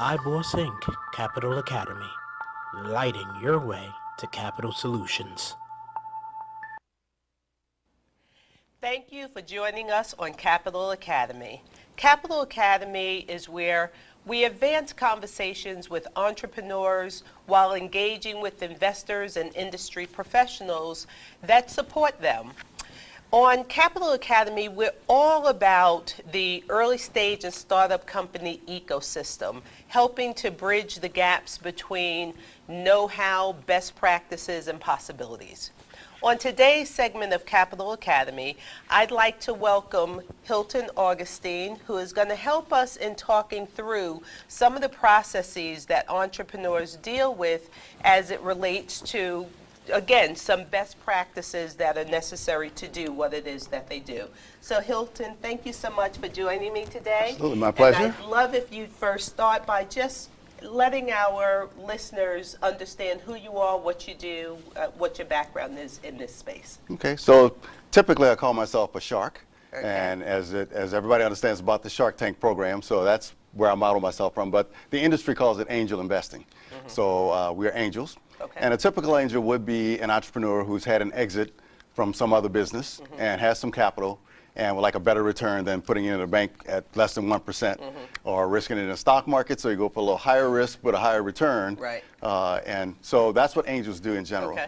Boss Inc. Capital Academy, lighting your way to capital solutions. Thank you for joining us on Capital Academy. Capital Academy is where we advance conversations with entrepreneurs while engaging with investors and industry professionals that support them. On Capital Academy, we're all about the early stage and startup company ecosystem, helping to bridge the gaps between know-how, best practices, and possibilities. On today's segment of Capital Academy, I'd like to welcome Hilton Augustine, who is going to help us in talking through some of the processes that entrepreneurs deal with as it relates to, again, some best practices that are necessary to do what it is that they do. So Hilton, thank you so much for joining me today. Absolutely, my pleasure. And I'd love if you'd first start by just letting our listeners understand who you are, what you do, what your background is in this space. Okay, so typically I call myself a shark, Okay. and as everybody understands about the Shark Tank program, so that's where I model myself from, but the industry calls it angel investing. So we're angels, Okay. and a typical angel would be an entrepreneur who's had an exit from some other business and has some capital and would like a better return than putting it in a bank at less than 1% or risking it in the stock market, so you go for a little higher risk but a higher return. Right. And so that's what angels do in general. Okay.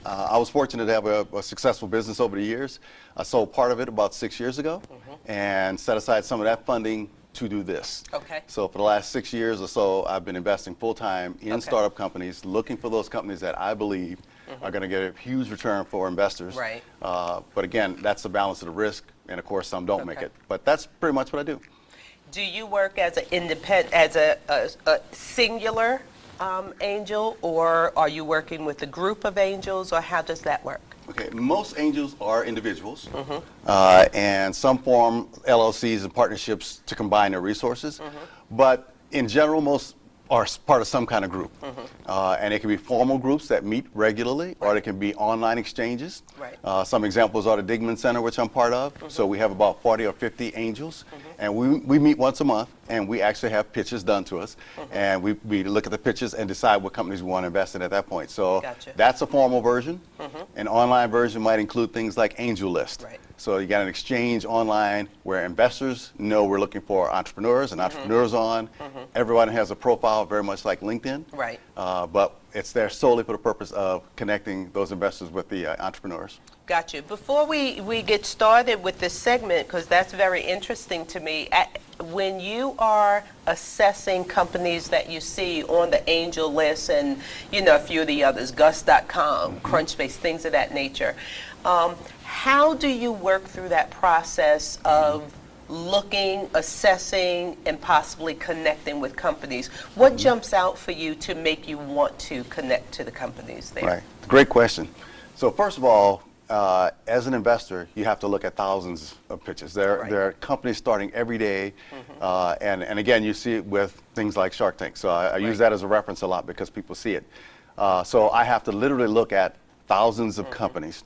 I was fortunate to have a successful business over the years. I sold part of it about 6 years ago and set aside some of that funding to do this. Okay. So for the last 6 years or so, I've been investing full-time in Okay. startup companies, looking for those companies that I believe are going to get a huge return for investors. Right. But again, that's the balance of the risk, and of course some don't make Okay. it. But that's pretty much what I do. Do you work as an independent, as a singular angel, or are you working with a group of angels, or how does that work? Okay, most angels are individuals, and some form LLCs and partnerships to combine their resources. But in general, most are part of some kind of group. And it can be formal groups that meet regularly, or they can be online exchanges. Right. Some examples are the Digman Center, which I'm part of. So we have about 40 or 50 angels, and we meet once a month, and we actually have pitches done to us. And we look at the pitches and decide what companies we want to invest in at that point. So Gotcha. that's a formal version. An online version might include things like Angel List. Right. So you got an exchange online where investors know we're looking for entrepreneurs and entrepreneurs on. Everyone has a profile very much like LinkedIn. Right. But it's there solely for the purpose of connecting those investors with the entrepreneurs. Got you. Before we get started with this segment, because that's very interesting to me, when you are assessing companies that you see on the angel list and, a few of the others, Gus.com, Crunchbase, things of that nature, how do you work through that process of looking, assessing, and possibly connecting with companies? What jumps out for you to make you want to connect to the companies there? Right. Great question. So first of all, as an investor, you have to look at thousands of pitches. There are companies starting every day, and again, you see it with things like Shark Tank. So I use that as a reference a lot because people see it. So I have to literally look at thousands of companies.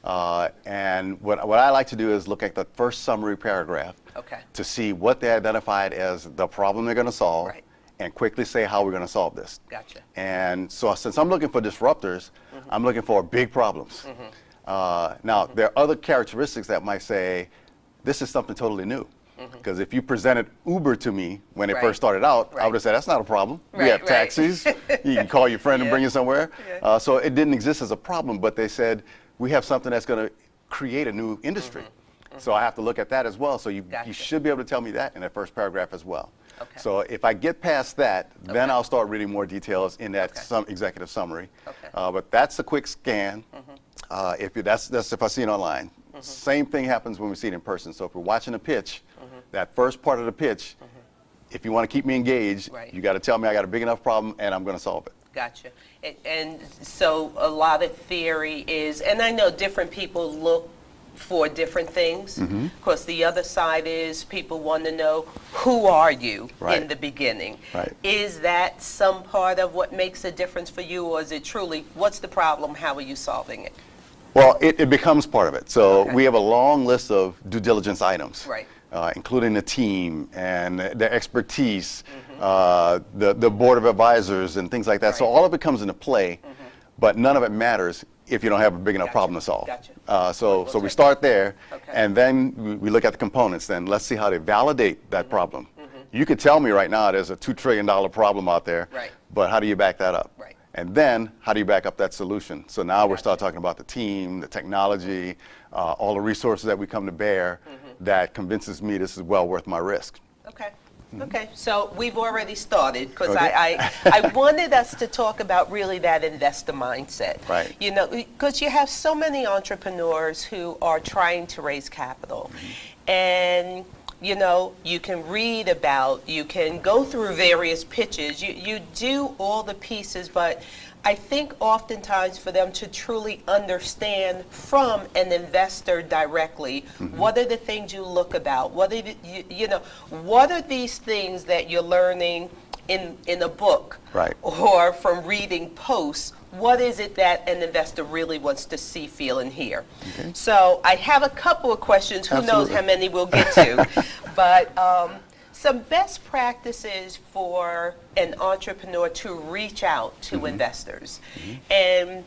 And what I like to do is look at the first summary paragraph to see what they identified as the problem they're going to solve, and quickly say how we're going to solve this. Gotcha. And so since I'm looking for disruptors, I'm looking for big problems. Now, there are other characteristics that might say, this is something totally new. Because if you presented Uber to me when it first started out, I would have said, that's not a problem. We have taxis. You can call your friend and bring you somewhere. So it didn't exist as a problem, but they said, we have something that's going to create a new industry. So I have to look at that as well. So you should be able to tell me that in that first paragraph as well. So if I get past that, then I'll start reading more details in that some executive summary. But that's a quick scan. That's if I see it online. Same thing happens when we see it in person. So if we're watching a pitch, that first part of the pitch, if you want to keep me engaged, you got to tell me I got a big enough problem and I'm going to solve it. Gotcha. And so a lot of theory is, and I know different people look for different things. Of course, the other side is people want to know, who are you in the beginning? Is that some part of what makes a difference for you, or is it truly, what's the problem, how are you solving it? Well, it becomes part of it. So we have a long list of due diligence items. including the team and their expertise, the board of advisors and things like that. So Right. all of it comes into play, but none of it matters if you don't have a big enough Gotcha. problem to solve. Gotcha. So We'll we take start there, Okay. and then we look at the components. Then let's see how they validate that problem. You could tell me right now there's a $2 trillion problem out there, Right. but how do you back that up? Right. And then how do you back up that solution? So now we're start talking about the team, the technology, all the resources that we come to bear that convinces me this is well worth my risk. Okay. Okay, so we've already started because Okay. I wanted us to talk about really that investor mindset. Right. You know, because you have so many entrepreneurs who are trying to raise capital. And, you know, you can read about, you can go through various pitches, you do all the pieces, but I think oftentimes for them to truly understand from an investor directly, what are the things you look about? What are you know, what are these things that you're learning in a book Right. or from reading posts? What is it that an investor really wants to see, feel, and hear? So I have a couple of questions. Who knows Absolutely. how many we'll get to? But some best practices for an entrepreneur to reach out to investors. And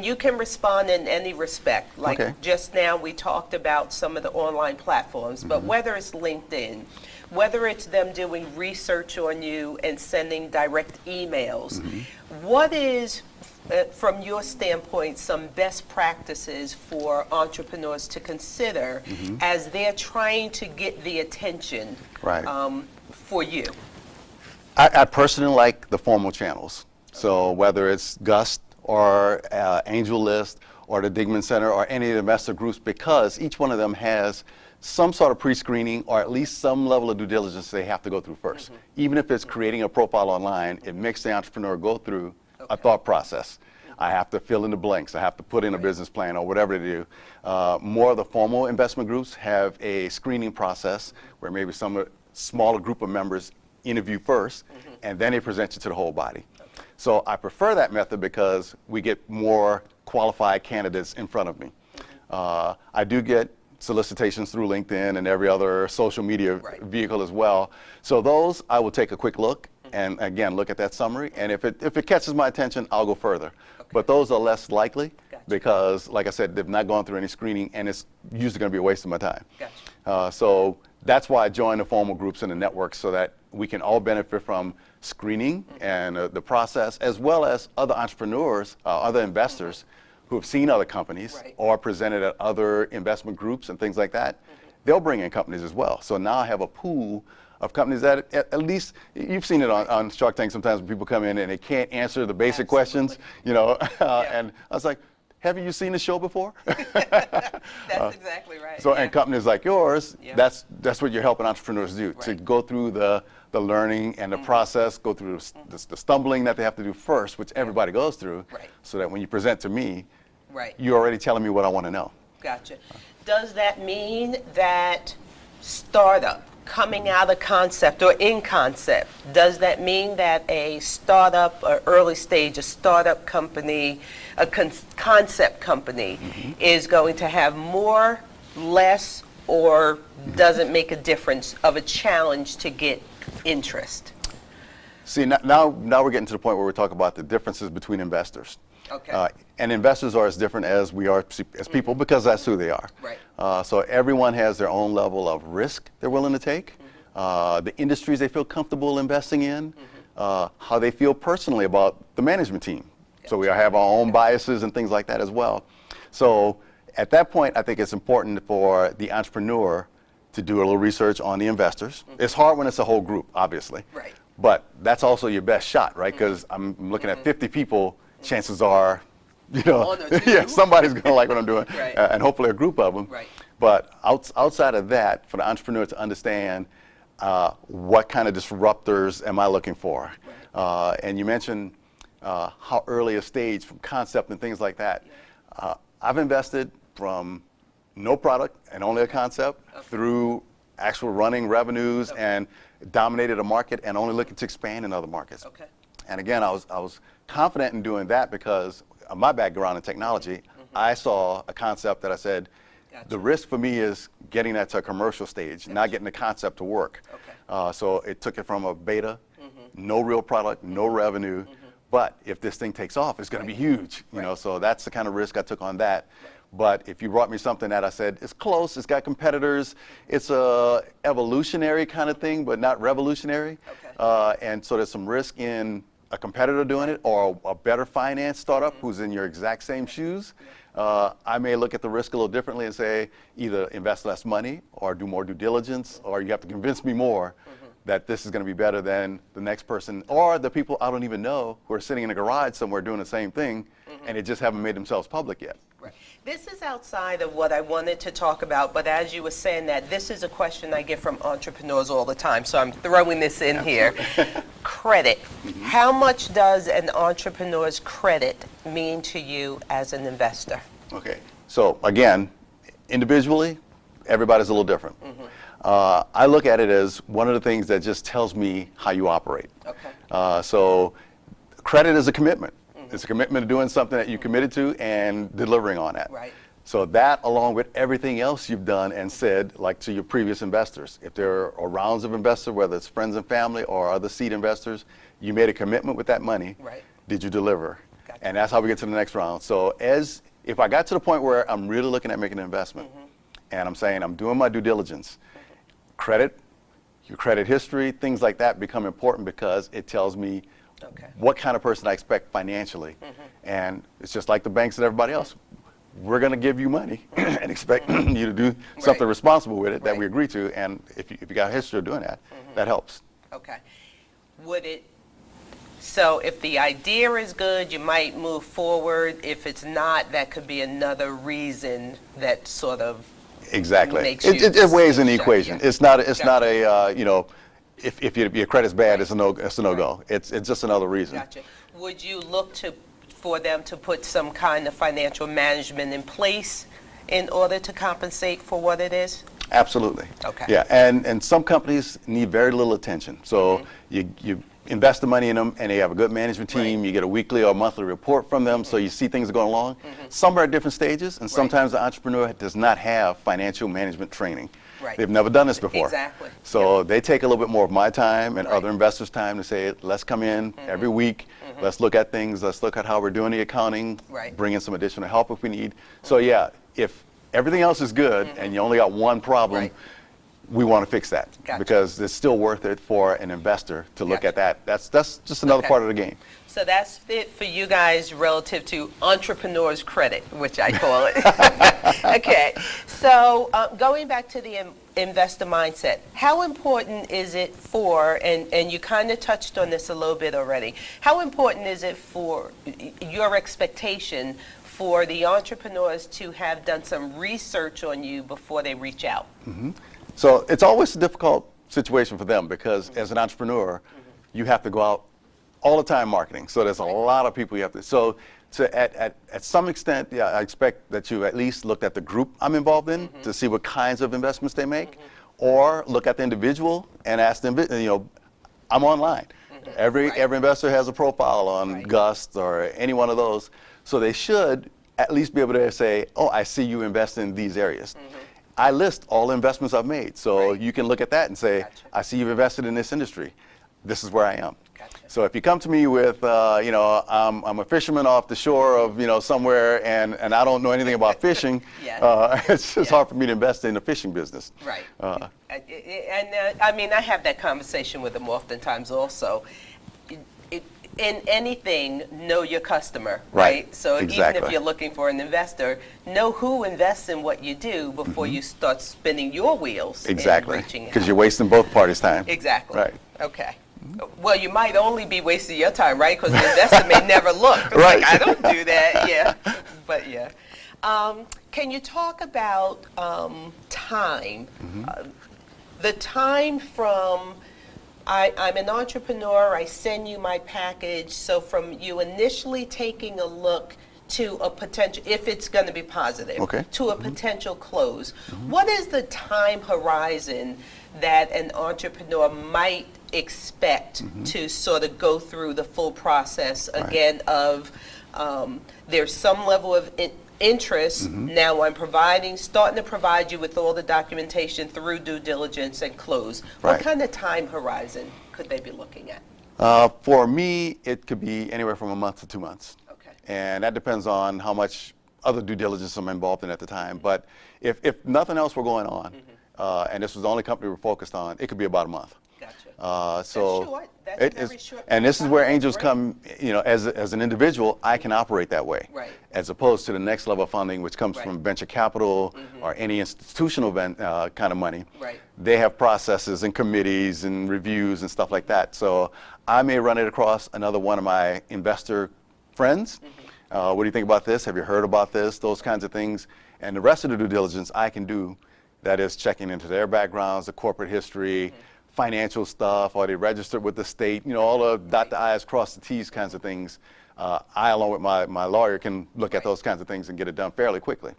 you can respond in any respect. Like Okay. just now we talked about some of the online platforms, but whether it's LinkedIn, whether it's them doing research on you and sending direct emails, what is, from your standpoint, some best practices for entrepreneurs to consider as they're trying to get the attention Right. for you? I personally like the formal channels. So whether it's Gust or Angel List or the Digman Center or any of the investor groups, because each one of them has some sort of pre-screening or at least some level of due diligence they have to go through first. Even if it's creating a profile online, it makes the entrepreneur go through a thought process. I have to fill in the blanks. I have to put in a business plan or whatever they do. More of the formal investment groups have a screening process where maybe some smaller group of members interview first, and then they present you to the whole body. So I prefer that method because we get more qualified candidates in front of me. I do get solicitations through LinkedIn and every other social media vehicle as well. So those, I will take a quick look and again, look at that summary. And if it catches my attention, I'll go further. But those are less likely because, like I said, they've not gone through any screening and it's usually going to be a waste of my time. So that's why I join the formal groups and the networks so that we can all benefit from screening and the process, as well as other entrepreneurs, other investors who have seen other companies or presented at other investment groups and things like that. They'll bring in companies as well. So now I have a pool of companies that at least, you've seen it on Shark Tank sometimes when people come in and they can't answer the basic questions, you know, and I was like, haven't you seen the show before? That's exactly right. So, and companies like yours, that's what you're helping entrepreneurs do, to go through the learning and the process, go through the stumbling that they have to do first, which everybody goes through, so that when you present to me, you're already telling me what I want to know. Gotcha. Does that mean that startup, coming out of concept or in concept, does that mean that a startup or early stage, a startup company, a concept company is going to have more, less, or doesn't make a difference of a challenge to get interest? See, now we're getting to the point where we talk about the differences between investors. And investors are as different as we are as people because that's who they are. So everyone has their own level of risk they're willing to take, the industries they feel comfortable investing in, how they feel personally about the management team. So we have our own biases and things like that as well. So at that point, I think it's important for the entrepreneur to do a little research on the investors. It's hard when it's a whole group, obviously. But that's also your best shot, right? Because I'm looking at 50 people, chances are, you know, somebody's going to like what I'm doing, and hopefully a group of them. But outside of that, for the entrepreneur to understand what kind of disruptors am I looking for? And you mentioned how early a stage from concept and things like that. I've invested from no product and only a concept through actual running revenues and dominated a market and only looking to expand in other markets. And again, I was confident in doing that because of my background in technology. I saw a concept that I said, Gotcha. The risk for me is getting that to a commercial stage, not getting the concept to work. Okay. So it took it from a beta, no real product, no revenue, but if this thing takes off, it's going to be huge. You know, so that's the kind of risk I took on that. But if you brought me something that I said it's close, it's got competitors, it's a evolutionary kind of thing, but not revolutionary. Okay. And so there's some risk in a competitor doing it or a better finance startup who's in your exact same shoes. I may look at the risk a little differently and say either invest less money or do more due diligence, or you have to convince me more that this is going to be better than the next person or the people I don't even know who are sitting in a garage somewhere doing the same thing and they just haven't made themselves public yet. Right. This is outside of what I wanted to talk about, but as you were saying that, this is a question I get from entrepreneurs all the time, so I'm throwing this in here. Credit. How much does an entrepreneur's credit mean to you as an investor? Okay, so again, individually, everybody's a little different. I look at it as one of the things that just tells me how you operate. Okay. So credit is a commitment. It's a commitment to doing something that you committed to and delivering on that. Right. So that, along with everything else you've done and said, like to your previous investors, if there are rounds of investors, whether it's friends and family or other seed investors, you made a commitment with that money. Right. Did you deliver? Gotcha. And that's how we get to the next round. So if I got to the point where I'm really looking at making an investment and I'm saying I'm doing my due diligence, credit, your credit history, things like that become important because it tells me what kind of person I expect financially. And it's just like the banks and everybody else. We're going to give you money and expect you to do something responsible with it that we agree to. And if you got a history of doing that, that helps. Okay. So if the idea is good, you might move forward. If it's not, that could be another reason that sort of Exactly. makes It weighs in the equation. Yeah. It's not a you know, if your credit's bad, it's a no-go. It's just another reason. Gotcha. Would you look for them to put some kind of financial management in place in order to compensate for what it is? Absolutely. Okay. Yeah, and some companies need very little attention. So you invest the money in them, and they have a good management team. Right. You get a weekly or monthly report from them, so you see things going along. Some are at different stages, and sometimes the entrepreneur does not have financial management training. Right. They've never done this before. Exactly. So they take a little bit more of my time and other investors' time to say, let's come in every week, let's look at things, let's look at how we're doing the accounting, bring in some additional help if we need. So yeah, if everything else is good and you only got one problem, we want to fix that because it's still worth it for an investor to look at that. That's just another part of the game. So that's it for you guys relative to entrepreneurs' credit, which I call it. Okay. So going back to the investor mindset, how important is it for, and you kind of touched on this a little bit already, how important is it for your expectation for the entrepreneurs to have done some research on you before they reach out? So it's always a difficult situation for them because as an entrepreneur, you have to go out all the time marketing. So there's a lot of people you have to. So at some extent, yeah, I expect that you at least looked at the group I'm involved in to see what kinds of investments they make, or look at the individual and ask them. You know, I'm online. Every investor has a profile on Gust or any one of those, so they should at least be able to say, "Oh, I see you invest in these areas." I list all the investments I've made, so you can look at that and say, "I see you've invested in this industry. This is where I am." So if you come to me with, you know, I'm a fisherman off the shore of, you know, somewhere, and I don't know anything about fishing, it's just hard for me to invest in the fishing business. Right. I mean, I have that conversation with them oftentimes also. In anything, know your customer, right? So even if you're looking for an investor, know who invests in what you do before you start spinning your wheels. Exactly. And reaching out. Because you're wasting both parties' time. Exactly. Right. Okay. Well, you might only be wasting your time, right? Because the investor may never look. It's like, I don't do that. Yeah. But yeah. Can you talk about time? The time from I'm an entrepreneur, I send you my package, so from you initially taking a look to a potential, if it's going to be positive, to a potential close, what is the time horizon that an entrepreneur might expect to sort of go through the full process again of there's some level of interest. Now I'm starting to provide you with all the documentation through due diligence and close. What Right. kind of time horizon could they be looking at? For me, it could be anywhere from a month to 2 months. Okay. And that depends on how much other due diligence I'm involved in at the time. But if nothing else were going on, and this was the only company we're focused on, it could be about a month. Gotcha. So That's short. That's it a very is, short and this is where time. angels Great. come. As an individual, I can operate that way, Right. as opposed to the next level of funding, which comes Right. from venture capital or any institutional kind of money. Right. They have processes and committees and reviews and stuff like that. So I may run it across another one of my investor friends. What do you think about this? Have you heard about this? Those kinds of things. And the rest of the due diligence I can do, that is checking into their backgrounds, the corporate history, financial stuff, are they registered with the state, all the dot the I's, cross the T's kinds of things. I, along with my lawyer, can look at those kinds of things and get it done fairly quickly.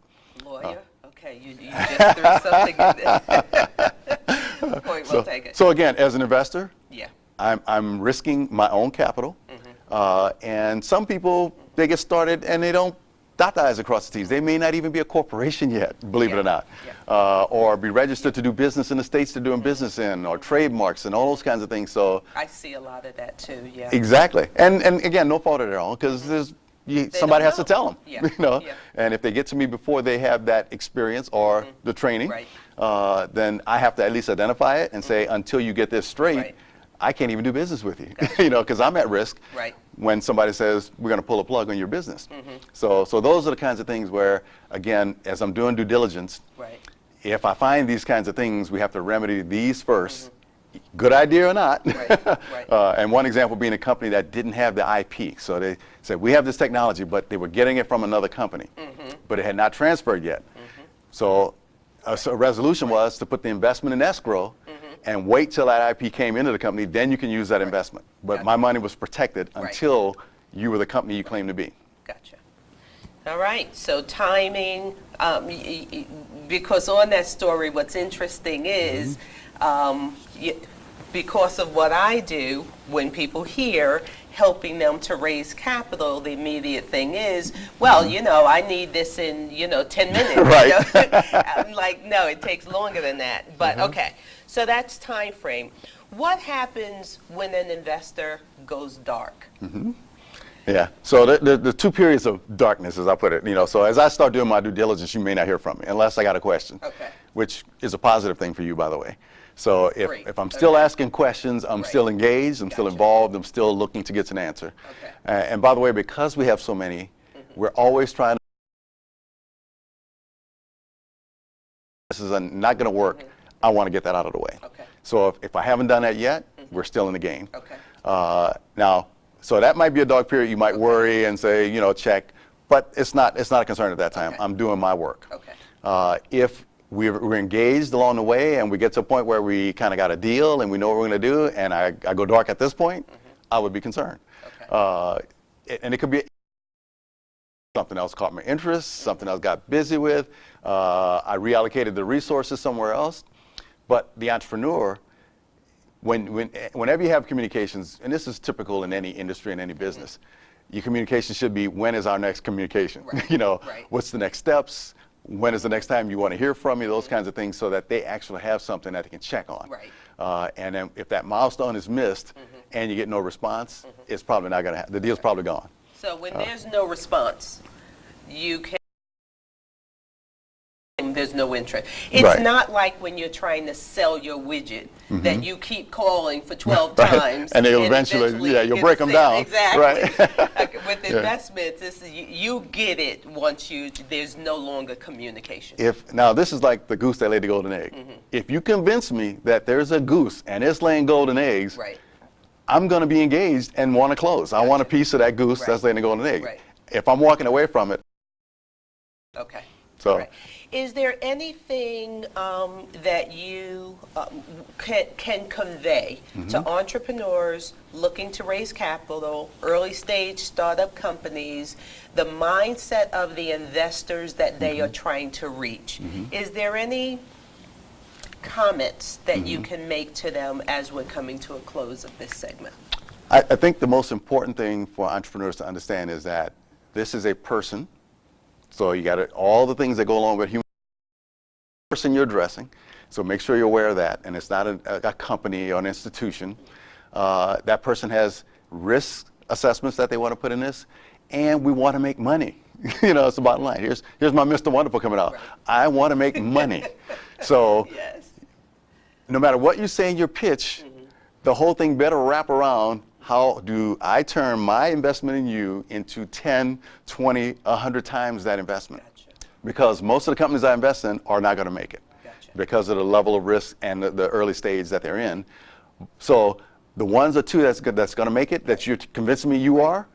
Lawyer? Okay, you just threw something in there. Point, we'll take it. So again, as an investor, Yeah. I'm risking my own capital. And some people, they get started and they don't dot the I's across the T's. They may not even be a corporation yet, believe it or not. Or be registered to do business in the states they're doing business in, or trademarks and all those kinds of things. So I see a lot of that too, yeah. exactly. And again, no fault of their own, because somebody has to know. tell them. Yeah. Yeah. And if they get to me before they have that experience or the training, Right. then I have to at least identify it and say, until you get this straight, Right. I can't even do business with you, because I'm at risk Right. when somebody says, we're going to pull a plug on your business. So those are the kinds of things where, again, as I'm doing due diligence, Right. if I find these kinds of things, we have to remedy these first, good idea or not. Right, right. And one example being a company that didn't have the IP. So they said, we have this technology, but they were getting it from another company, but it had not transferred yet. So a resolution was to put the investment in escrow and wait till that IP came into the company, then you can use that investment. But Gotcha. my money was protected Right. until you were the company you claim to be. Gotcha. All right, so timing, because on that story, what's interesting is, because of what I do, when people hear helping them to raise capital, the immediate thing is, well, I need this in, 10 minutes. Right. I'm like, no, it takes longer than that. But okay, so that's time frame. What happens when an investor goes dark? Yeah. So the two periods of darkness, as I put it, so as I start doing my due diligence, you may not hear from me unless I got a question, Okay. which is a positive thing for you, by the way. So Great. if I'm still Okay. asking questions, I'm Right. still engaged, I'm still Gotcha. involved, I'm still looking to get an answer. Okay. And by the way, because we have so many, we're always trying to, this is not going to work. I want to get that out of the way. Okay. So if I haven't done that yet, we're still in the game. Okay. Now, so that might be a dark period. You might worry and say, check, but it's not a concern at that time. Okay. I'm doing my work. Okay. If we're engaged along the way and we get to a point where we kind of got a deal and we know what we're going to do, and I go dark at this point, I would be concerned. Okay. And it could be something else caught my interest, something else got busy with. I reallocated the resources somewhere else. But the entrepreneur, whenever you have communications, and this is typical in any industry and any business, your communication should be, when is our next communication? Right. Right. What's the next steps? When is the next time you want to hear from me? Those kinds of things, so that they actually have something that they can check on. Right. And then if that milestone is missed and you get no response, it's probably not going to happen. The deal's probably gone. So when there's no response, you can, there's no interest. It's Right. not like when you're trying to sell your widget that you keep calling for 12 Right. times. And they'll eventually, you'll get break a them sale. down. Exactly. Right. Like with Yeah. investments, you get it once there's no longer communication. Now this is like the goose that laid the golden egg. If you convince me that there's a goose and it's laying golden eggs, Right. I'm going to be engaged and want to close. I want a Gotcha. piece of that goose Right. that's laying the golden egg. Right. If I'm walking away from it, Okay. so Right. Is there anything that you can convey to entrepreneurs looking to raise capital, early stage startup companies, the mindset of the investors that they are trying to reach? Is there any comments that you can make to them as we're coming to a close of this segment? I think the most important thing for entrepreneurs to understand is that this is a person So you got all the things that go along with human person you're addressing. So make sure you're aware of that. And it's not a company or an institution. That person has risk assessments that they want to put in this, and we want to make money. It's the bottom line. Here's my Mr. Wonderful coming out. Right. I want to make money. So yes. No matter what you say in your pitch, the whole thing better wrap around how do I turn my investment in you into 10, 20, 100 times that investment. Gotcha. Because most of the companies I invest in are not going to make it. Gotcha. Because of the level of risk and the early stage that they're in. So the ones or two that's going to make it, that you're convincing me you are,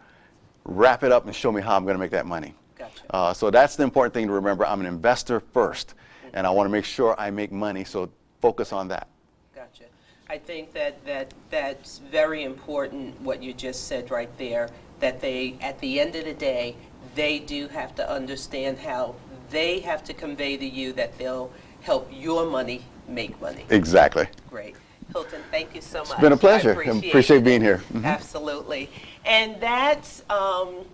wrap it up and show me how I'm going to make that money. Gotcha. So that's the important thing to remember. I'm an investor first, and I want to make sure I make money, so focus on that. Gotcha. I think that's very important, what you just said right there, that they, at the end of the day, they do have to understand how they have to convey to you that they'll help your money make money. Exactly. Great. Hilton, thank you so much. It's been a pleasure. I appreciate being here. Absolutely. And that's a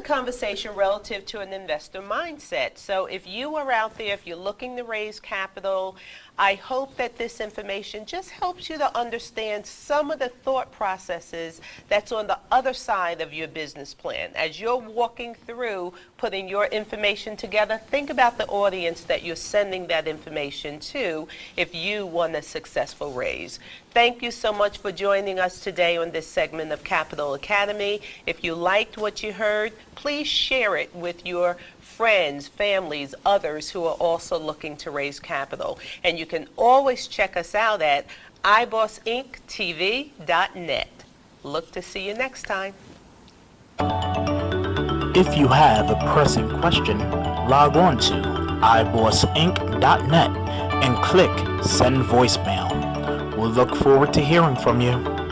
conversation relative to an investor mindset. So if you are out there, if you're looking to raise capital, I hope that this information just helps you to understand some of the thought processes that's on the other side of your business plan. As you're walking through putting your information together, think about the audience that you're sending that information to if you want a successful raise. Thank you so much for joining us today on this segment of Capital Academy. If you liked what you heard, please share it with your friends, families, others who are also looking to raise capital. And you can always check us out at ibossinktv.net. Look to see you next time. If you have a pressing question, log on to ibossinc.net and click Send Voicemail. We'll look forward to hearing from you.